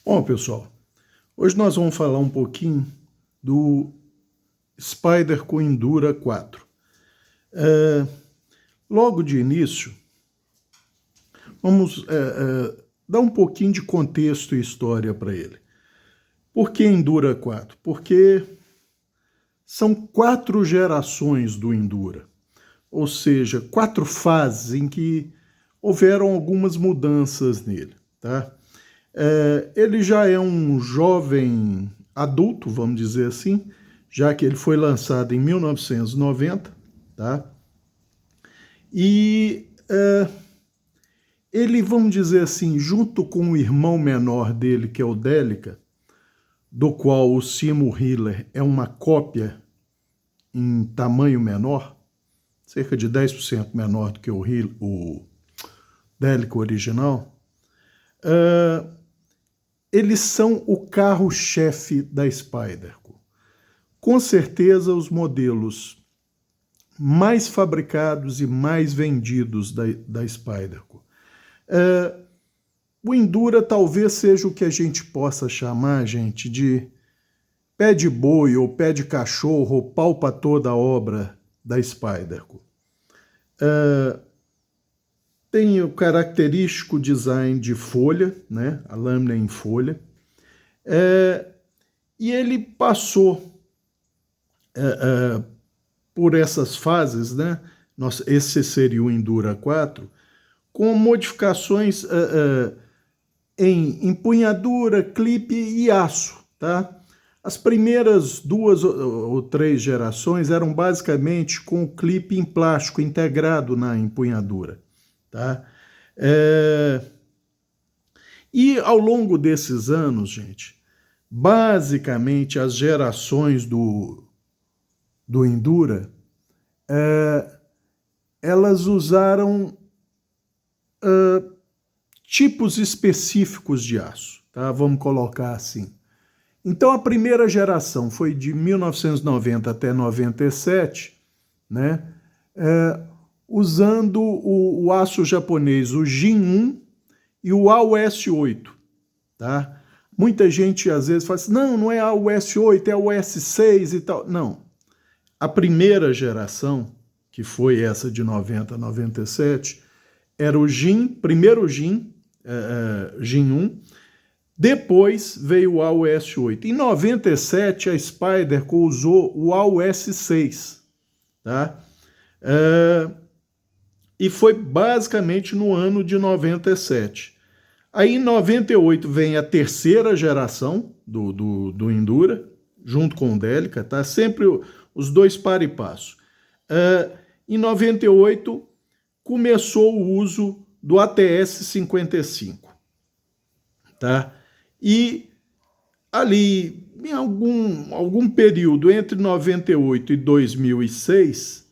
Bom, pessoal, hoje nós vamos falar um pouquinho do Spyderco Endura 4. Logo de início, vamos dar um pouquinho de contexto e história para ele. Por que Endura 4? Porque são 4 gerações do Endura, ou seja, 4 fases em que houveram algumas mudanças nele, tá? Ele já é um jovem adulto, vamos dizer assim, já que ele foi lançado em 1990, tá? E ele, vamos dizer assim, junto com o irmão menor dele, que é o Delica, do qual o Seymour Hiller é uma cópia em tamanho menor, cerca de 10% menor do que o Delica original, eles são o carro-chefe da Spyderco. Com certeza, os modelos mais fabricados e mais vendidos da Spyderco. O Endura talvez seja o que a gente possa chamar, gente, de pé de boi ou pé de cachorro, ou pau para toda a obra da Spyderco. Tem o característico design de folha, né? A lâmina em folha. E ele passou por essas fases, né? Esse seria o Endura 4, com modificações em empunhadura, clipe e aço, tá? As primeiras 2 ou 3 gerações eram basicamente com o clipe em plástico integrado na empunhadura, tá? E ao longo desses anos, gente, basicamente as gerações do Endura, elas usaram tipos específicos de aço, tá? Vamos colocar assim. Então a primeira geração foi de 1990 até 97, né? Usando o aço japonês, o JIN 1 e o AUS 8, tá? Muita gente às vezes fala assim, não é AUS 8, é AUS 6 e tal. Não. A primeira geração, que foi essa de 90 a 97, era o JIN, primeiro JIN, JIN 1, depois veio o AUS 8. Em 97, a Spyderco usou o AUS 6, tá? E foi basicamente no ano de 97. Aí em 98 vem a terceira geração do Endura, junto com o Delica, tá? Sempre os dois par e passo. Em 98 começou o uso do ATS 55, tá? E ali, em algum período entre 98 e 2006,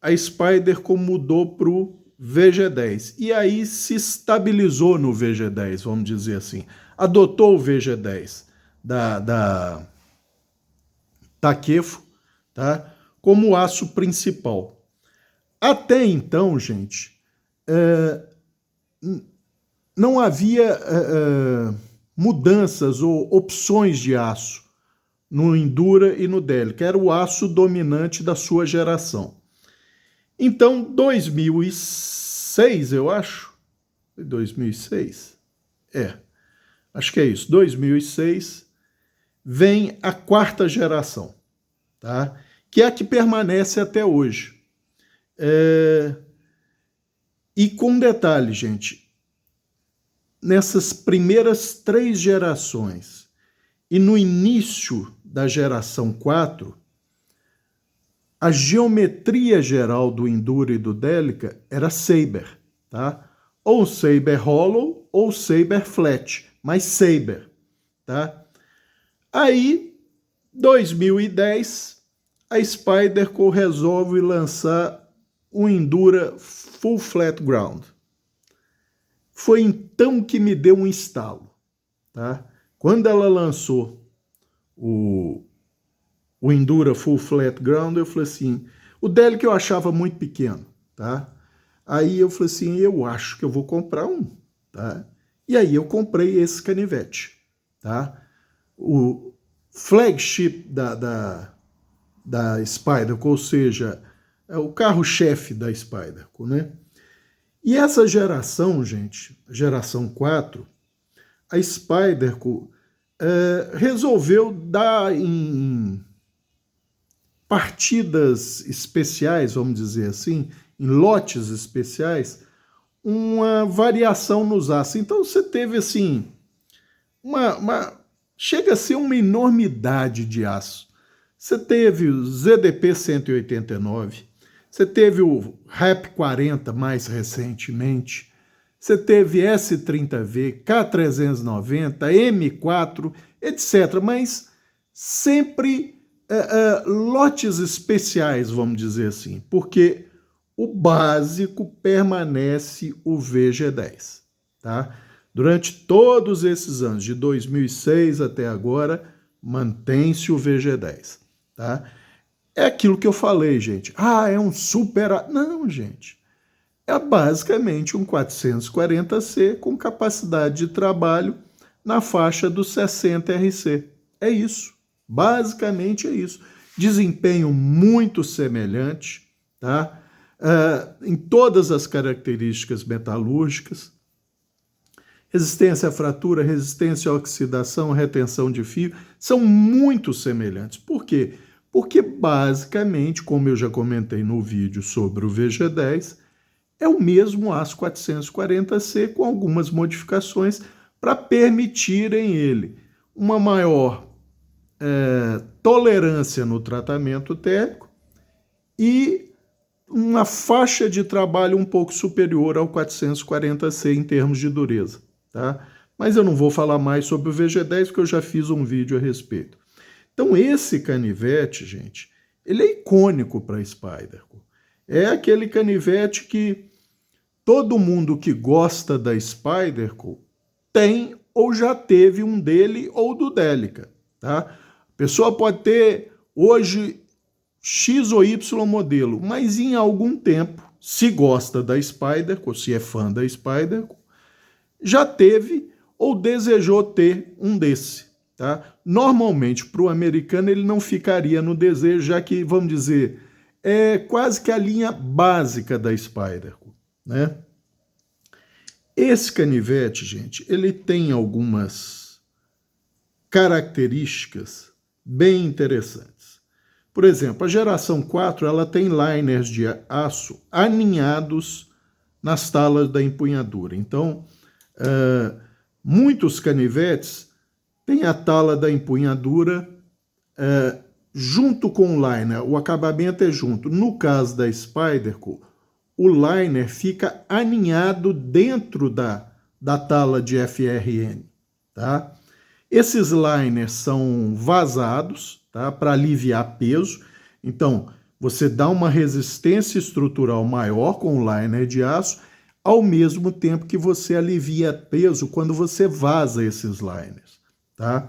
a Spyderco mudou para o VG10. E aí se estabilizou no VG10, vamos dizer assim. Adotou o VG10 da Takefo, tá? Como aço principal. Até então, gente, não havia mudanças ou opções de aço no Endura e no Delica. Era o aço dominante da sua geração. Então, 2006, eu acho. 2006? Acho que é isso. 2006 vem a 4ª geração, tá? Que é a que permanece até hoje. E com detalhe, gente, nessas primeiras 3 gerações e no início da geração 4, a geometria geral do Endura e do Delica era Saber, tá? Ou Saber Hollow ou Saber Flat, mas Saber, tá? Aí, 2010, a Spyderco resolve lançar o Endura Full Flat Ground. Foi então que me deu um estalo, tá? Quando ela lançou o Endura Full Flat Ground, eu falei assim, o Delica eu achava muito pequeno, tá? Aí eu falei assim, eu acho que eu vou comprar um, tá? E aí eu comprei esse canivete, tá? O flagship da Spyderco, ou seja, é o carro-chefe da Spyderco, né? E essa geração, gente, geração 4, a Spyderco resolveu dar em partidas especiais, vamos dizer assim, em lotes especiais, uma variação nos aços. Então você teve assim, chega a ser uma enormidade de aço. Você teve o ZDP 189, você teve o RAP 40 mais recentemente, você teve S30V, K390, M4, etc. Mas sempre lotes especiais, vamos dizer assim, porque o básico permanece o VG10, tá? Durante todos esses anos, de 2006 até agora, mantém-se o VG10, tá? É aquilo que eu falei, gente. Ah, é um super... Não, gente. É basicamente um 440C com capacidade de trabalho na faixa dos 60 RC. É isso. Basicamente é isso. Desempenho muito semelhante, tá? Em todas as características metalúrgicas. Resistência à fratura, resistência à oxidação, retenção de fio, são muito semelhantes. Por quê? Porque basicamente, como eu já comentei no vídeo sobre o VG10, é o mesmo aço 440C com algumas modificações para permitirem ele uma maior tolerância no tratamento térmico e uma faixa de trabalho um pouco superior ao 440C em termos de dureza, tá? Mas eu não vou falar mais sobre o VG10 porque eu já fiz um vídeo a respeito. Então esse canivete, gente, ele é icônico para a Spyderco. É aquele canivete que todo mundo que gosta da Spyderco tem ou já teve um dele ou do Delica, tá? A pessoa pode ter hoje X ou Y modelo, mas em algum tempo, se gosta da Spyderco, se é fã da Spyderco, já teve ou desejou ter um desse, tá? Normalmente, para o americano, ele não ficaria no desejo, já que, vamos dizer, é quase que a linha básica da Spyderco, né? Esse canivete, gente, ele tem algumas características bem interessantes. Por exemplo, a geração 4 ela tem liners de aço aninhados nas talas da empunhadura. Então, muitos canivetes têm a tala da empunhadura junto com o liner, o acabamento é junto. No caso da Spyderco, o liner fica aninhado dentro da tala de FRN, tá? Esses liners são vazados, tá? Para aliviar peso. Então, você dá uma resistência estrutural maior com o liner de aço, ao mesmo tempo que você alivia peso quando você vaza esses liners, tá?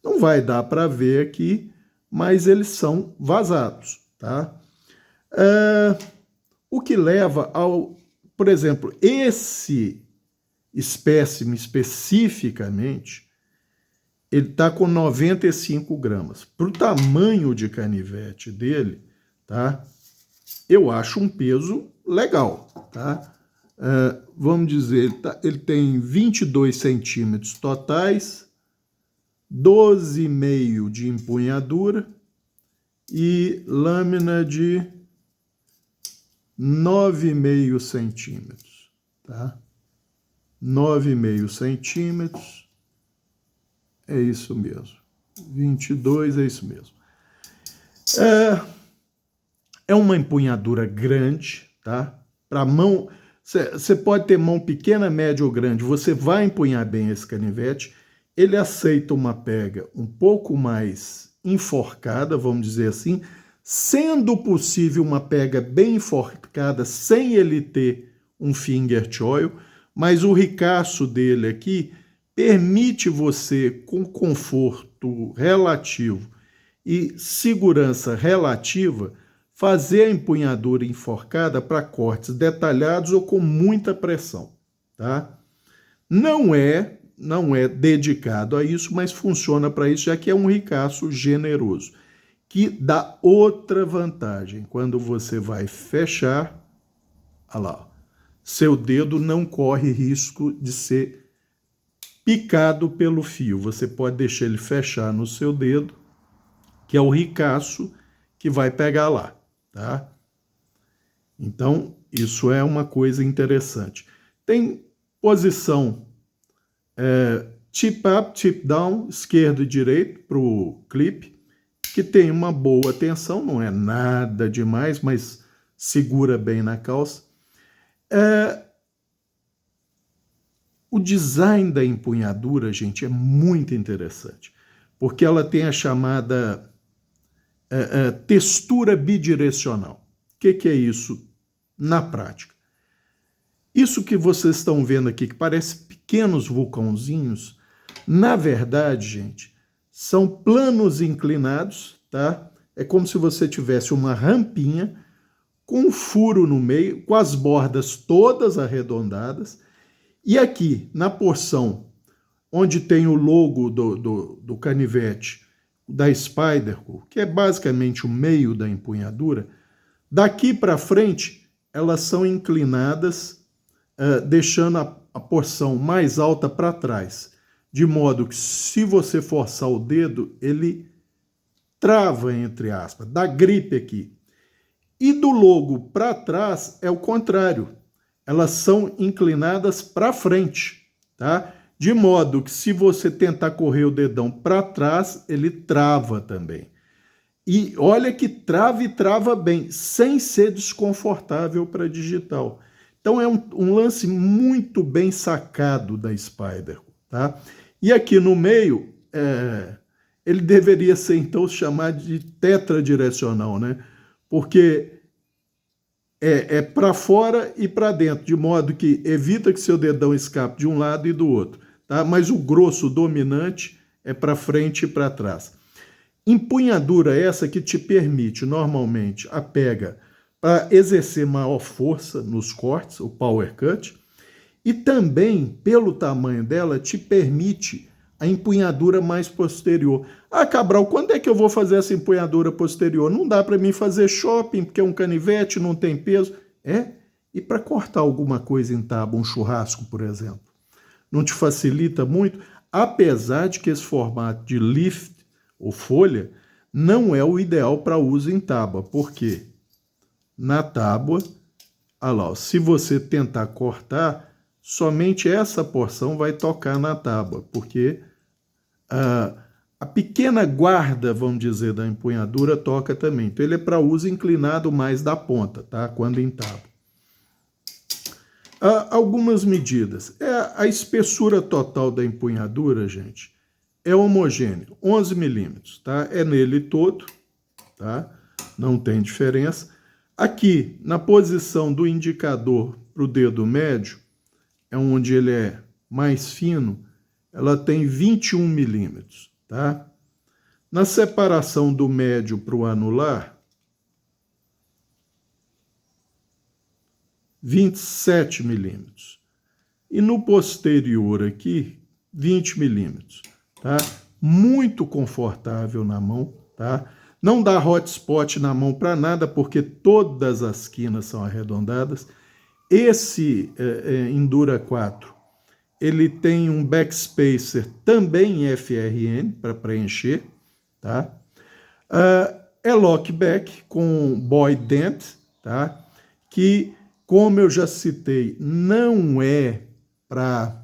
Não vai dar para ver aqui, mas eles são vazados, tá? O que leva ao... Por exemplo, esse espécime especificamente, ele está com 95 gramas. Para o tamanho de canivete dele, tá? Eu acho um peso legal, tá? Vamos dizer, ele tem 22 centímetros totais, 12,5 de empunhadura e lâmina de 9,5 centímetros, tá? 9,5 centímetros, é isso mesmo. 22, é isso mesmo. É uma empunhadura grande, tá? Para mão, você pode ter mão pequena, média ou grande, você vai empunhar bem esse canivete. Ele aceita uma pega um pouco mais enforcada, vamos dizer assim, sendo possível uma pega bem enforcada sem ele ter um finger choil, mas o ricaço dele aqui permite você, com conforto relativo e segurança relativa, fazer a empunhadura enforcada para cortes detalhados ou com muita pressão, tá? Não é dedicado a isso, mas funciona para isso, já que é um ricaço generoso, que dá outra vantagem. Quando você vai fechar, olha lá, seu dedo não corre risco de ser picado pelo fio. Você pode deixar ele fechar no seu dedo, que é o ricaço que vai pegar lá, tá? Então, isso é uma coisa interessante. Tem posição tip up, tip down, esquerdo e direito para o clipe, que tem uma boa tensão, não é nada demais, mas segura bem na calça. O design da empunhadura, gente, é muito interessante, porque ela tem a chamada textura bidirecional. O que é isso na prática? Isso que vocês estão vendo aqui, que parece pequenos vulcãozinhos, na verdade, gente, são planos inclinados, tá? É como se você tivesse uma rampinha com um furo no meio, com as bordas todas arredondadas, e aqui, na porção onde tem o logo do canivete da Spyderco, que é basicamente o meio da empunhadura, daqui para frente, elas são inclinadas, deixando a porção mais alta para trás, de modo que se você forçar o dedo, ele trava, entre aspas, dá gripe aqui. E do logo para trás é o contrário, elas são inclinadas para frente, tá? De modo que se você tentar correr o dedão para trás, ele trava também. E olha que trava e trava bem, sem ser desconfortável para digital. Então é um lance muito bem sacado da Spyderco, tá? E aqui no meio, ele deveria ser então chamado de tetradirecional, né? Porque é para fora e para dentro, de modo que evita que seu dedão escape de um lado e do outro, tá? Mas o grosso dominante é para frente e para trás. Empunhadura essa que te permite, normalmente, a pega para exercer maior força nos cortes, o power cut, e também, pelo tamanho dela, te permite a empunhadura mais posterior. Ah, Cabral, quando é que eu vou fazer essa empunhadura posterior? Não dá para mim fazer shopping, porque é um canivete, não tem peso. E para cortar alguma coisa em tábua, um churrasco, por exemplo? Não te facilita muito? Apesar de que esse formato de lift, ou folha, não é o ideal para uso em tábua. Por quê? Na tábua, olha lá, se você tentar cortar, somente essa porção vai tocar na tábua, porque a pequena guarda, vamos dizer, da empunhadura toca também. Então ele é para uso inclinado mais da ponta, tá? Quando em tábua. Algumas medidas. A espessura total da empunhadura, gente, é homogêneo, 11 milímetros, tá? É nele todo, tá? Não tem diferença. Aqui, na posição do indicador para o dedo médio, é onde ele é mais fino, ela tem 21 milímetros, tá? Na separação do médio para o anular, 27 milímetros. E no posterior aqui, 20 milímetros, tá? Muito confortável na mão, tá? Não dá hotspot na mão para nada, porque todas as quinas são arredondadas. Esse Endura 4, ele tem um backspacer também em FRN para preencher, tá? É lockback com Boyd Dent, tá? Que, como eu já citei, não é para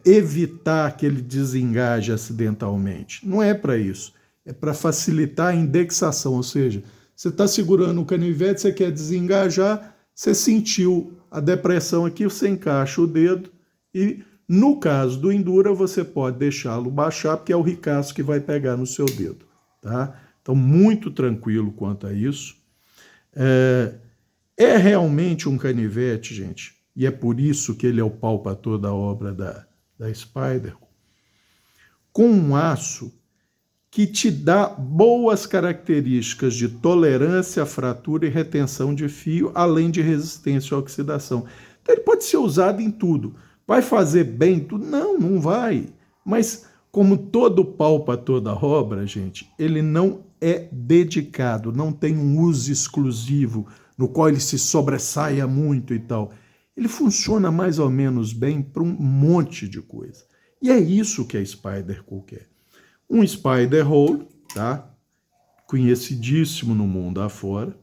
evitar que ele desengaje acidentalmente. Não é para isso. É para facilitar a indexação, ou seja, você está segurando o canivete, você quer desengajar, você sentiu a depressão aqui, você encaixa o dedo e, no caso do Endura, você pode deixá-lo baixar, porque é o ricaço que vai pegar no seu dedo, tá? Então, muito tranquilo quanto a isso. É realmente um canivete, gente, e é por isso que ele é o pau para toda a obra da Spyderco, com um aço que te dá boas características de tolerância à fratura e retenção de fio, além de resistência à oxidação. Então, ele pode ser usado em tudo. Vai fazer bem tudo? Não, não vai. Mas como todo pau para toda obra, gente, ele não é dedicado, não tem um uso exclusivo no qual ele se sobressaia muito e tal. Ele funciona mais ou menos bem para um monte de coisa. E é isso que a Spyderco quer. Um spider hole, tá? Conhecidíssimo no mundo afora,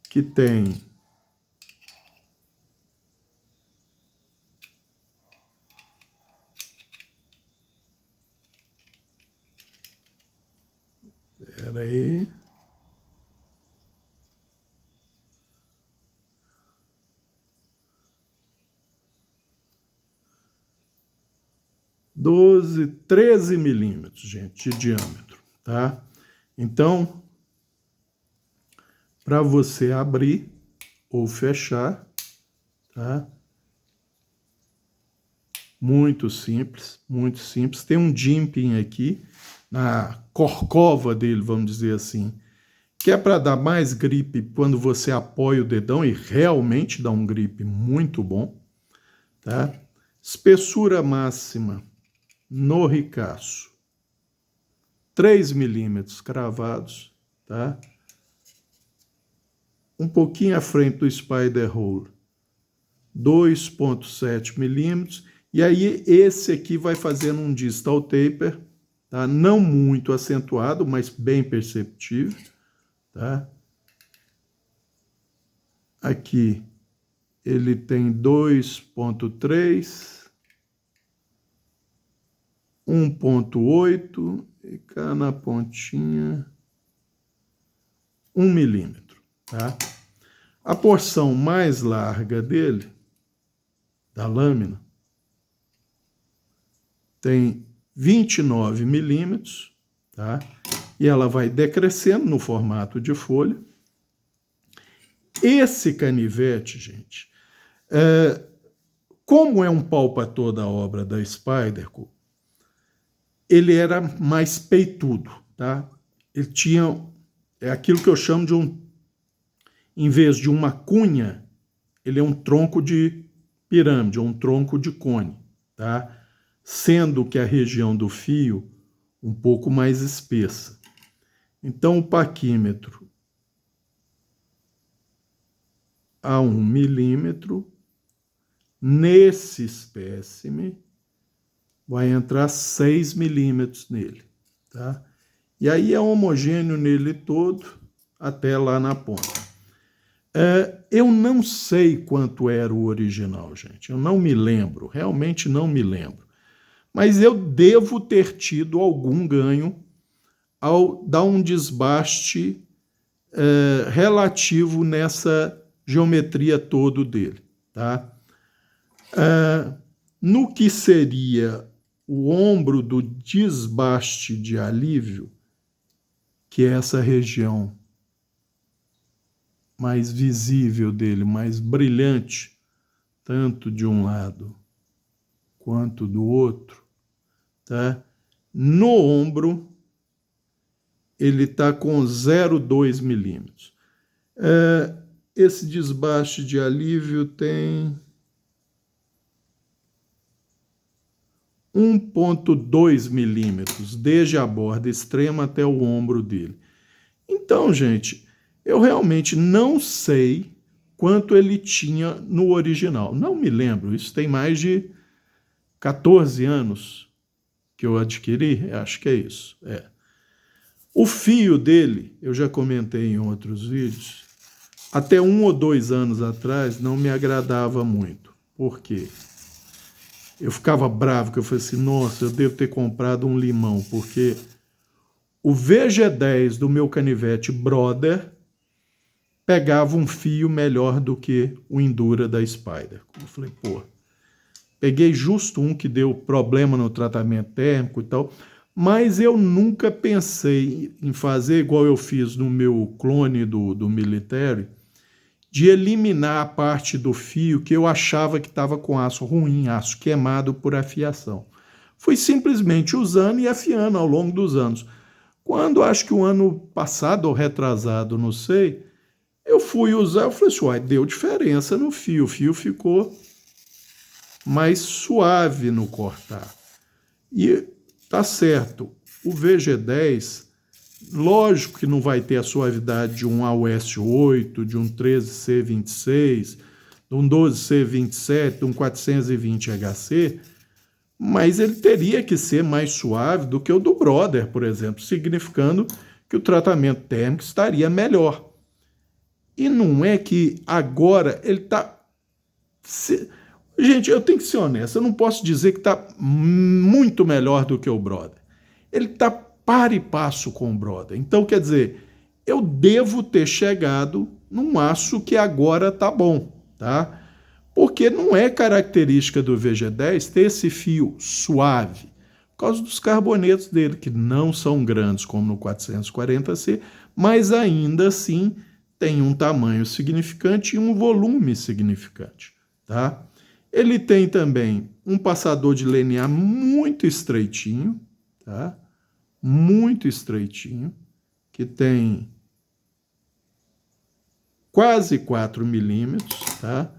que tem Espera aí. Doze, 13 milímetros, gente, de diâmetro, tá? Então, para você abrir ou fechar, tá? Muito simples, muito simples. Tem um jimping aqui na corcova dele, vamos dizer assim, que é para dar mais gripe quando você apoia o dedão e realmente dá um gripe muito bom, tá? Espessura máxima no ricaço, 3 milímetros cravados, tá? Um pouquinho à frente do spider hole, 2,7 milímetros. E aí esse aqui vai fazendo um distal taper, tá? Não muito acentuado, mas bem perceptível, tá? Aqui ele tem 2,3, 1,8 e cá na pontinha 1 milímetro, tá? A porção mais larga dele, da lâmina, tem 29 milímetros, tá? E ela vai decrescendo no formato de folha. Esse canivete, gente, como é um pau para toda a obra da Spyderco, ele era mais peitudo, tá? Ele tinha, aquilo que eu chamo de em vez de uma cunha, ele é um tronco de pirâmide, um tronco de cone, tá? Sendo que a região do fio um pouco mais espessa. Então, o paquímetro a 1 milímetro, nesse espécime, vai entrar 6 milímetros nele, tá? E aí é homogêneo nele todo, até lá na ponta. Eu não sei quanto era o original, gente. Eu não me lembro, realmente não me lembro. Mas eu devo ter tido algum ganho ao dar um desbaste relativo nessa geometria todo dele, tá? No que seria o ombro do desbaste de alívio, que é essa região mais visível dele, mais brilhante, tanto de um lado quanto do outro, tá? No ombro, ele está com 0,2 milímetros. Esse desbaste de alívio tem 1,2 milímetros, desde a borda extrema até o ombro dele. Então, gente, eu realmente não sei quanto ele tinha no original. Não me lembro, isso tem mais de 14 anos que eu adquiri, acho que é isso. O fio dele, eu já comentei em outros vídeos, até 1 ou 2 anos atrás não me agradava muito. Por quê? Eu ficava bravo, que eu falei assim, nossa, eu devo ter comprado um limão, porque o VG10 do meu canivete Brother pegava um fio melhor do que o Endura da Spyder. Eu falei, pô, peguei justo um que deu problema no tratamento térmico e tal, mas eu nunca pensei em fazer igual eu fiz no meu clone do Military, de eliminar a parte do fio que eu achava que estava com aço ruim, aço queimado por afiação. Fui simplesmente usando e afiando ao longo dos anos. Quando, acho que o ano passado ou retrasado, não sei, eu fui usar, eu falei assim, uai, deu diferença no fio, o fio ficou mais suave no cortar. E tá certo, o VG10, lógico que não vai ter a suavidade de um AOS 8, de um 13C26, de um 12C27, de um 420HC, mas ele teria que ser mais suave do que o do Brother, por exemplo, significando que o tratamento térmico estaria melhor. E não é que agora ele está... Gente, eu tenho que ser honesto, eu não posso dizer que está muito melhor do que o Brother. Ele está par e passo com o Brother. Então, quer dizer, eu devo ter chegado num aço que agora está bom, tá? Porque não é característica do VG10 ter esse fio suave, por causa dos carbonetos dele, que não são grandes como no 440C, mas ainda assim tem um tamanho significante e um volume significante, tá? Ele tem também um passador de linear muito estreitinho, tá? Muito estreitinho, que tem quase 4 milímetros, tá?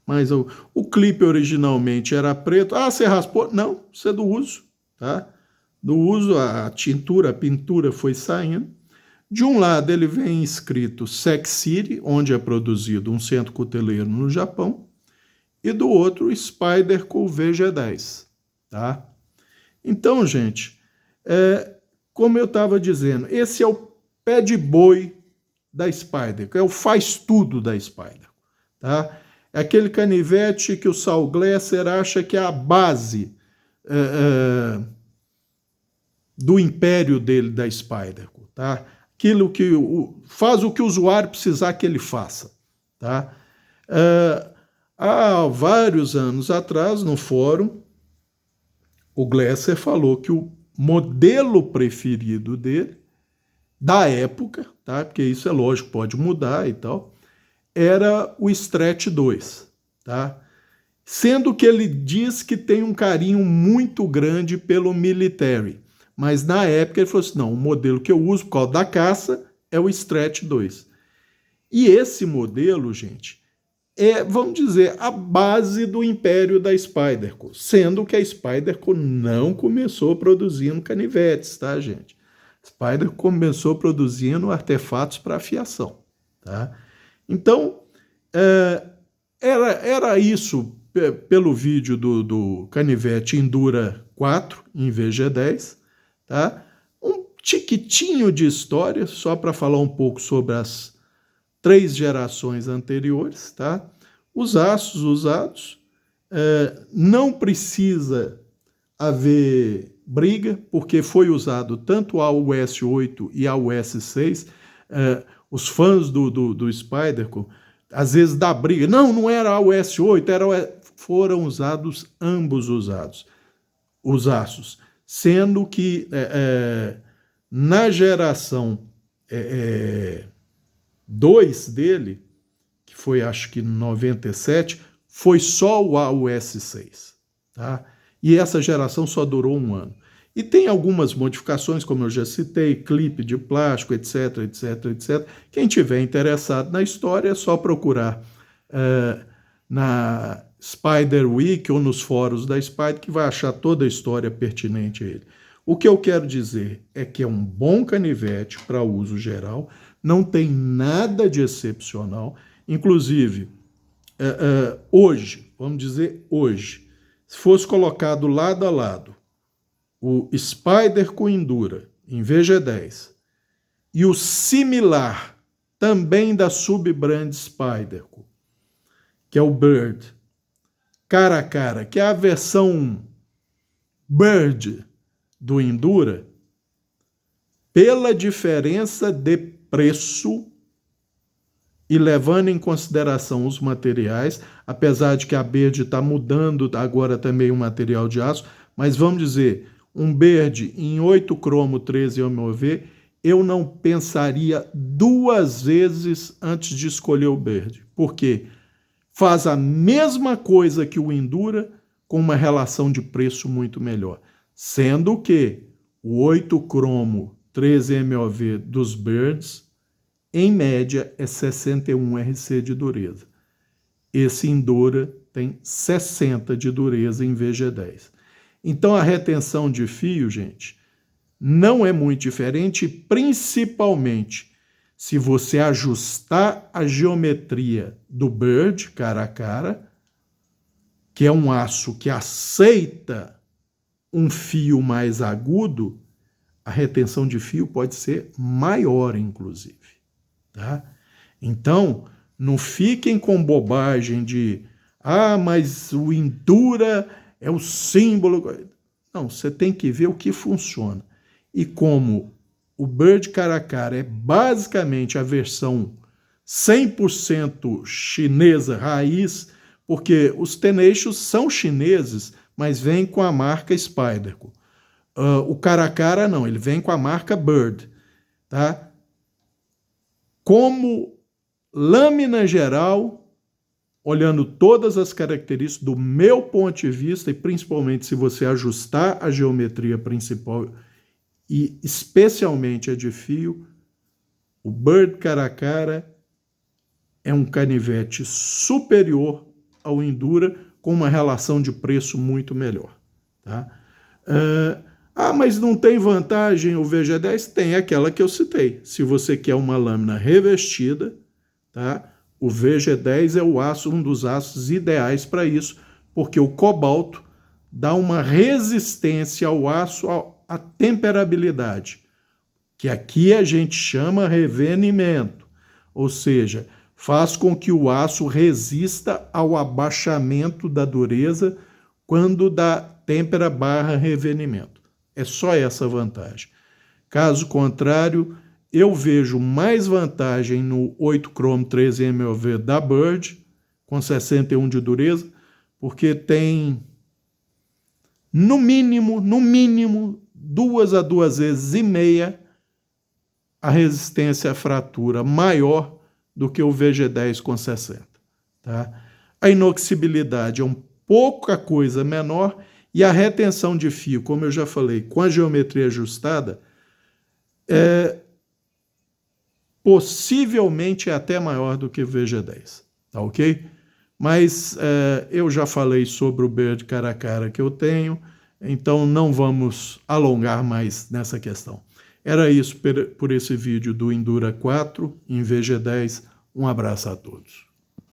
Mas o clipe originalmente era preto. Ah, você raspou? Não, isso é do uso, tá? Do uso, a tintura, a pintura foi saindo. De um lado ele vem escrito Sex City, onde é produzido um centro cuteleiro no Japão, e do outro Spyderco VG10, tá? Então, gente, como eu estava dizendo, esse é o pé de boi da Spyderco, é o faz-tudo da Spyderco, tá? É aquele canivete que o Saul Glasser acha que é a base do império dele, da Spyderco, tá? Aquilo que faz o que o usuário precisar que ele faça, tá? Há vários anos atrás, no fórum, o Glasser falou que o modelo preferido dele, da época, tá? Porque isso é lógico, pode mudar e tal, era o Stretch 2, tá? Sendo que ele diz que tem um carinho muito grande pelo Military, mas na época ele falou assim, não, o modelo que eu uso por causa da caça é o Stretch 2. E esse modelo, gente, é, vamos dizer, a base do império da Spyderco, sendo que a Spyderco não começou produzindo canivetes, tá, gente? A Spyderco começou produzindo artefatos para afiação, tá? Então, era isso pelo vídeo do canivete Endura 4 em VG10, tá? Um tiquitinho de história, só para falar um pouco sobre as 3 gerações anteriores, tá? Os aços usados, não precisa haver briga, porque foi usado tanto a US 8 e a US 6, os fãs do Spyderco, às vezes dá briga, não era a US 8, foram usados ambos os aços, sendo que na geração 2 dele, que foi acho que 97, foi só o AUS 6, tá? E essa geração só durou 1 ano. E tem algumas modificações, como eu já citei, clipe de plástico, etc, etc, etc. Quem tiver interessado na história é só procurar na Spider Week ou nos fóruns da Spider, que vai achar toda a história pertinente a ele. O que eu quero dizer é que é um bom canivete para uso geral, não tem nada de excepcional, inclusive, hoje, vamos dizer hoje, se fosse colocado lado a lado o Spyderco Endura em VG10 e o similar também da subbrand Spyderco, que é o Bird, cara a cara, que é a versão Bird do Endura, pela diferença de preço e levando em consideração os materiais, apesar de que a Bird está mudando agora também o material de aço, mas vamos dizer, um Bird em 8 cromo 13 MOV, eu não pensaria 2 vezes antes de escolher o Bird, porque faz a mesma coisa que o Endura com uma relação de preço muito melhor, sendo que o 8 cromo 13 MOV dos Birds, em média, é 61 RC de dureza. esse Endura tem 60 de dureza em VG10. Então a retenção de fio, gente, não é muito diferente, principalmente se você ajustar a geometria do Bird cara a cara, que é um aço que aceita um fio mais agudo, a retenção de fio pode ser maior, inclusive. Tá? Então, não fiquem com bobagem de mas o Endura é o símbolo. Não, você tem que ver o que funciona. E como o Bird cara a cara é basicamente a versão 100% chinesa raiz, porque os Tenacious são chineses, mas vêm com a marca Spyderco. O cara a cara não, ele vem com a marca Bird. Tá? Como lâmina geral, olhando todas as características do meu ponto de vista, e principalmente se você ajustar a geometria principal e especialmente a de fio, o Bird cara a cara é um canivete superior ao Endura, com uma relação de preço muito melhor. Tá? Mas não tem vantagem o VG10? Tem aquela que eu citei. Se você quer uma lâmina revestida, tá? O VG10 é o aço, um dos aços ideais para isso, porque o cobalto dá uma resistência ao aço, à temperabilidade, que aqui a gente chama revenimento, ou seja, faz com que o aço resista ao abaixamento da dureza quando dá têmpera/revenimento. É só essa vantagem. Caso contrário, eu vejo mais vantagem no 8 Chrome 13 MOV da Bird, com 61 de dureza, porque tem, no mínimo, 2 a 2,5 vezes a resistência à fratura maior do que o VG10 com 60. Tá? A inoxibilidade é pouca coisa menor e a retenção de fio, como eu já falei, com a geometria ajustada, possivelmente é até maior do que o VG10, tá ok? Mas eu já falei sobre o Bird cara a cara que eu tenho, então não vamos alongar mais nessa questão. Era isso por esse vídeo do Endura 4 em VG10. Um abraço a todos.